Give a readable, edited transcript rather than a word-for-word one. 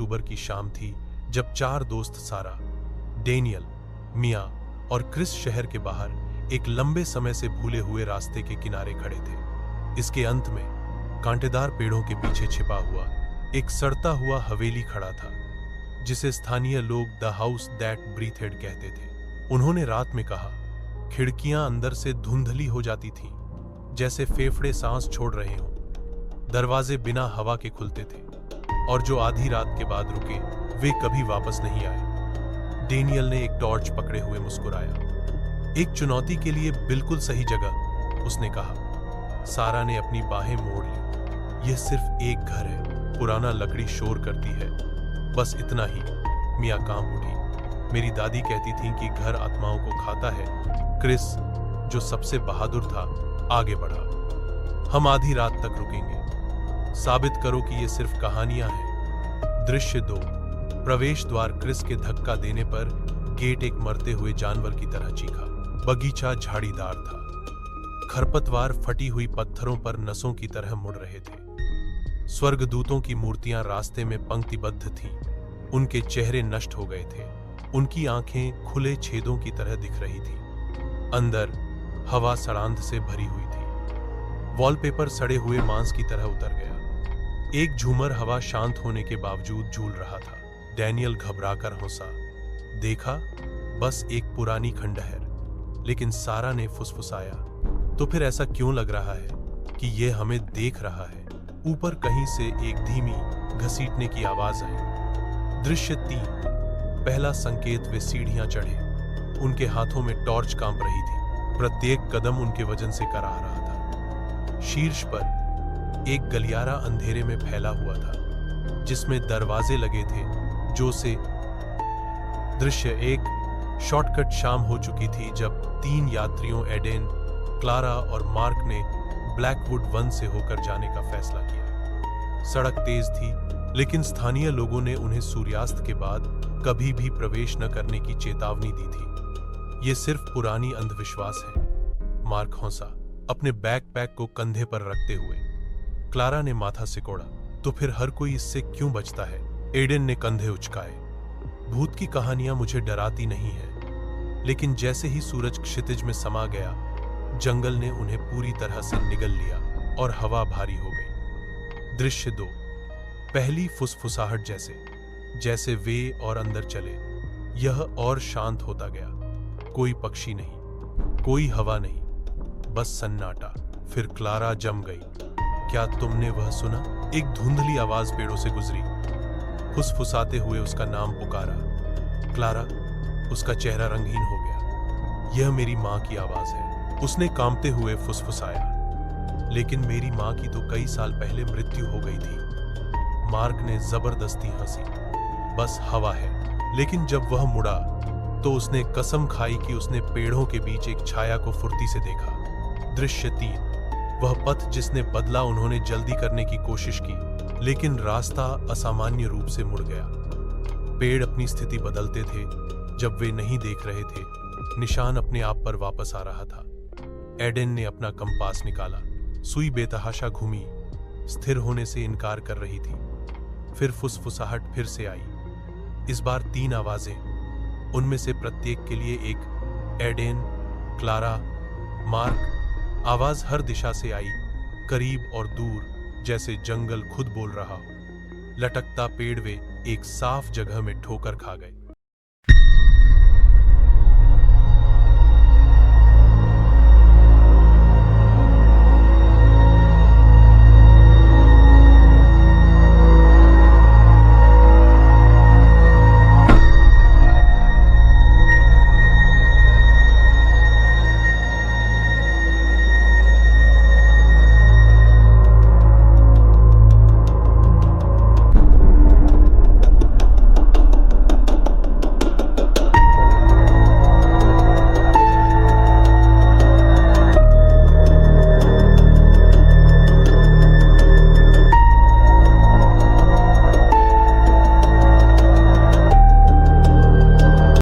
अक्टूबर की शाम थी जब चार दोस्त सारा, डेनियल, मिया और क्रिस शहर के बाहर एक लंबे समय से भूले हुए रास्ते के किनारे खड़े थे। इसके अंत में कांटेदार पेड़ों के पीछे छिपा हुआ एक सड़ता हुआ हवेली खड़ा था, जिसे स्थानीय लोग द हाउस दैट ब्रीथेड कहते थे। उन्होंने रात में कहा, खिड़कियां अंदर से धुंधली हो जाती थीं, जैसे फेफड़े सांस छोड़ रहे हों। दरवाजे बिना हवा के खुलते थे, और जो आधी रात के बाद रुके वे कभी वापस नहीं आए। डेनियल ने एक टॉर्च पकड़े हुए मुस्कुराया। एक चुनौती के लिए बिल्कुल सही जगह, उसने कहा। सारा ने अपनी बाहें मोड़ ली। यह सिर्फ एक घर है, पुराना लकड़ी शोर करती है, बस इतना ही। मिया कांप उठी। मेरी दादी कहती थी कि घर आत्माओं को खाता है। क्रिस, जो सबसे बहादुर था, आगे बढ़ा। हम आधी रात तक रुकेंगे। साबित करो कि ये सिर्फ कहानियां हैं। दृश्य 2। प्रवेश द्वार। क्रिस के धक्का देने पर गेट एक मरते हुए जानवर की तरह चीखा। बगीचा झाड़ीदार था। खरपतवार फटी हुई पत्थरों पर नसों की तरह मुड़ रहे थे। स्वर्गदूतों की मूर्तियां रास्ते में पंक्तिबद्ध थीं। उनके चेहरे नष्ट हो गए थे। उनकी आंखें खुले छेदों की तरह दिख रही थीं। अंदर हवा सड़ांध से भरी हुई थी। वॉलपेपर सड़े हुए मांस की तरह उतर गया। एक झूमर हवा शांत होने के बावजूद झूल रहा था। डैनियल घबराकर हंसा। देखा, बस एक पुरानी खंडहर। लेकिन सारा ने फुसफुसाया, तो फिर ऐसा क्यों लग रहा है कि यह हमें देख रहा है? ऊपर कहीं से एक धीमी घसीटने की आवाज आई। दृश्य 3। पहला संकेत। वे सीढ़ियां चढ़े। उनके हाथों में टॉर्च कांप रही थी। प्रत्येक कदम उनके वजन से कराह रहा था। शीर्ष पर एक गलियारा अंधेरे में फैला हुआ था, जिसमें दरवाजे लगे थे जो से। दृश्य 1। शॉर्टकट। शाम हो चुकी थी जब 3 यात्रियों एडेन, क्लारा और मार्क ने ब्लैकवुड वन से होकर जाने का फैसला किया। सड़क तेज थी, लेकिन स्थानीय लोगों ने उन्हें सूर्यास्त के बाद कभी भी प्रवेश न करने की चेतावनी दी थी। ये सिर्फ पुरानी अंधविश्वास है। मार्क हंसा, अपने बैकपैक को कंधे पर रखते हुए। क्लारा ने माथा सिकोड़ा। तो फिर हर कोई इससे क्यों बचता है? एडेन ने कंधे उचकाए। भूत की कहानियां मुझे डराती नहीं है, लेकिन जैसे ही सूरज क्षितिज में समा गया, जंगल ने उन्हें पूरी तरह से निगल लिया और हवा भारी हो गई। दृश्य 2। पहली फुसफुसाहट। जैसे वे और अंदर चले, यह और शांत होता गया। कोई पक्षी नहीं, कोई हवा नहीं, बस सन्नाटा। फिर क्लारा जम गई। क्या तुमने वह सुना? एक धुंधली आवाज पेड़ों से गुजरी। फुसफुसाते हुए उसका नाम पुकारा। क्लारा। उसका चेहरा रंगीन हो गया। यह मेरी मां की आवाज है, उसने कांपते हुए फुसफुसाया। लेकिन मेरी मां की तो कई साल पहले मृत्यु हो गई थी। मार्क ने जबरदस्ती हंसी। बस हवा है। लेकिन जब वह मुड़ा तो उसने कसम खाई कि उसने पेड़ों के बीच एक छाया को फुर्ती से देखा। दृश्य 3। वह पथ जिसने बदला। उन्होंने जल्दी करने की कोशिश की, लेकिन रास्ता असामान्य रूप से मुड़ गया। पेड़ अपनी स्थिति बदलते थे जब वे नहीं देख रहे थे। निशान अपने आप पर वापस आ रहा था। एडेन ने अपना कंपास निकाला। सुई बेतहाशा घूमी, स्थिर होने से इनकार कर रही थी। फिर फुसफुसाहट फिर से आई। इस बार 3 आवाजें। उनमें से प्रत्येक के लिए एक। Aiden, Clara, Mark. आवाज हर दिशा से आई, करीब और दूर, जैसे जंगल खुद बोल रहा हो। लटकता पेड़ वे एक साफ जगह में ठोकर खा गए।